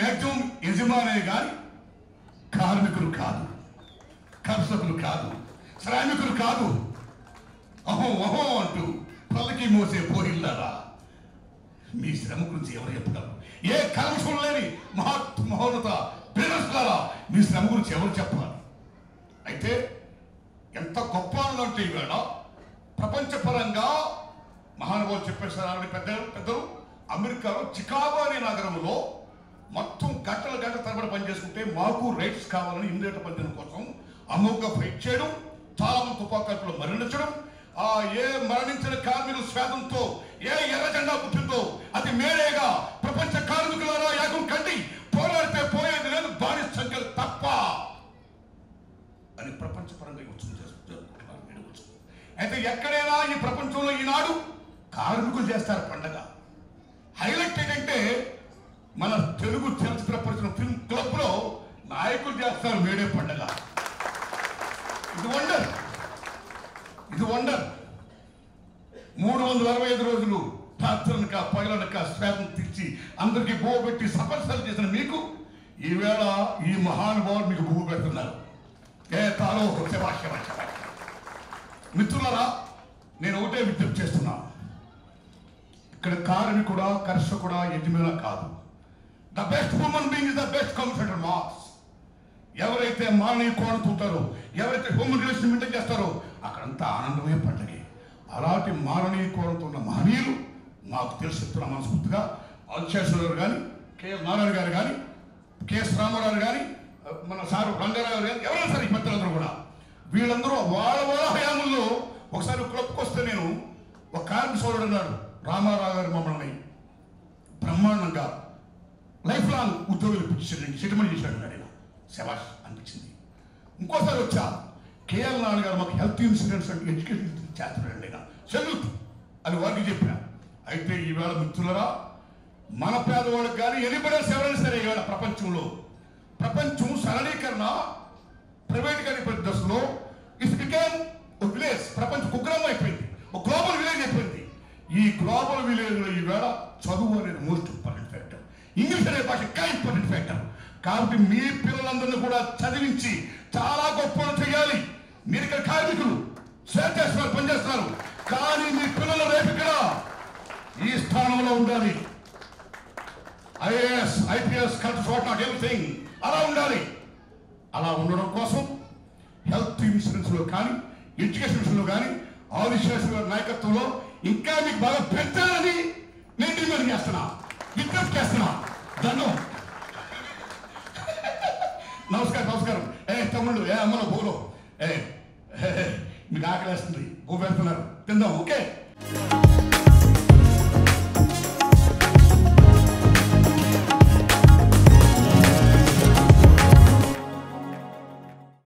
Maximum యజమానే కానీ కార్మికులు కాదు, కర్షకులు కాదు, శ్రామికులు కాదు. అహో అహో అంటూ పల్లకి మోసే పోయిల్లారా, మీ శ్రమ గురించి ఎవరు చెప్పగలరు? ఏ కల్మషం లేని మహోన్నత బిజినెస్లారా, మీ శ్రమ గురించి ఎవరు చెప్పాలి? అయితే ఎంత గొప్ప అంటే ఈవేళ ప్రపంచపరంగా మహానుభావులు చెప్పేసారని పెద్దలు అమెరికాలో చికాగో అనే నగరంలో మొత్తం గంటల తరబడి పనిచేసుకుంటే మాకు రైట్స్ కావాలని ఇండియా పనిచేయడం కోసం అమోఘ ఫైట్ చేయడం, చాలా మంది తుపాకులు మరణించడం, ఏ మరణించిన కార్మికుల స్వేదంతో ఏ ఎర్ర జెండా పుట్టిందో అది మేరేగా ప్రపంచ కార్మికులారా యాగం కండి, పోరాడితే పోయేది లేదు, బానిస సంఖ్యలు తప్ప అని ప్రపంచపరంగా జరుపుకుంటున్నారు. అయితే ఎక్కడైనా ఈ ప్రపంచంలో ఈనాడు కార్మికులు చేస్తారు పండగ. హైలైట్ ఏంటంటే మన తెలుగు చలచిత్ర పరిశ్రమ ఫిల్మ్ క్లబ్ లో నాయకులు చేస్తారు మేడే పండగ. ఇది వండర్. 365 రోజులు రాత్రనక పగలనక శ్వేతం తెచ్చి అందరికి బువ్వ పెట్టి సఫలసలు చేసిన మీకు ఈవేళ ఈ మహానుభావులు మీకు బువ్వ పెడుతున్నారు. మిత్రులారా, నేను ఒకటే విజ్ఞప్తి చేస్తున్నా. ఇక్కడ కార్మికుడా, కర్షకుడా, యజమాని కాదు. The best human being is the best computer marks. ఎవరైతే మానవీయ కోణంతో ఉంటారో, ఎవరైతే హ్యూమన్ రిలేషన్ మెయింటైన్ చేస్తారో అక్కడంతా ఆనందమే పండగే. అలాంటి మానవీయ కోణంతో ఉన్న మహనీయులు మాకు తెలిసి చెప్తున్నా మనస్ఫూర్తిగా. ఆదిశేషులు గారు కానీ, కెఎస్ నారాయణ గారు కానీ, కెఎస్ రామారావు కానీ, మన సారు రంగారావు గారు, ఎవరైనా సరే ఈ పెద్దలందరూ కూడా వీళ్ళందరూ వాళ్ళ హయాముల్లో ఒకసారి క్లబ్కి వస్తే నేను ఒక కార్మిక సోదరుడు అన్నాడు, రామారావు గారు మమ్మల్ని బ్రహ్మాండంగా లైఫ్ లాంగ్ ఉద్యోగులు ఇప్పించాడు, సెటిల్మెంట్ చేశాడు ఆయన. శభాష్ అనిపించింది. ఇంకోసారి వచ్చా కేఎల్ నారాయణ గారు మాకు హెల్త్ ఇన్సూరెన్స్ అండ్ ఎడ్యుకేషన్ చేస్తున్నాడండి, ఆయన సెల్యూట్ అని వారికి చెప్పిన. అయితే ఈవేళ మిత్రులరా, మన పేదవాళ్ళకి కానీ ఎనిబడల్స్ ఎవరైనా సరే ఈవేళ ప్రపంచం సరళీకరణ ప్రైవేటీకరణ దశలో ఇట్స్ బికేమ్ ఒక విలేజ్. ప్రపంచం కుగ్రామం అయిపోయింది, ఒక గ్లోబల్ విలేజ్ అయిపోయింది. ఈ గ్లోబల్ విలేజ్ లో ఈవేళ చదువు అనేది మోస్ట్ ఇంపార్టెంట్ ఫ్యాక్టర్, ఇంగ్లీష్ అనే భాష ఇంకా ఇంపార్టెంట్ ఫ్యాక్టర్. కాబట్టి మీ పిల్లలందరినీ కూడా చదివించి చాలా గొప్ప చేయాలి. మీరు ఇక్కడ కార్మికులు చేస్తున్నారు, పనిచేస్తున్నారు, కానీ మీ పిల్లలు రేపు ఇక్కడ ఈ స్థానంలో ఉండాలి. IAS, IPS, collector, what not everything అలా ఉండాలి. అలా ఉండడం కోసం హెల్త్ ఇన్సూరెన్స్ లో కానీ, ఎడ్యుకేషన్ విషయంలో కానీ ఆదిశేషు గారి నాయకత్వంలో ఇంకా మీకు బాగా పెంచాలని నేను డిమాండ్ చేస్తున్నా, విజ్ఞప్తి చేస్తున్నా. ధన్యం. నమస్కారం. తమ్ముళ్ళు, అమ్మలో భూలో మీకు ఆకలేస్తుంది, భూ పెడుతున్నారు, తిందాం. ఓకే.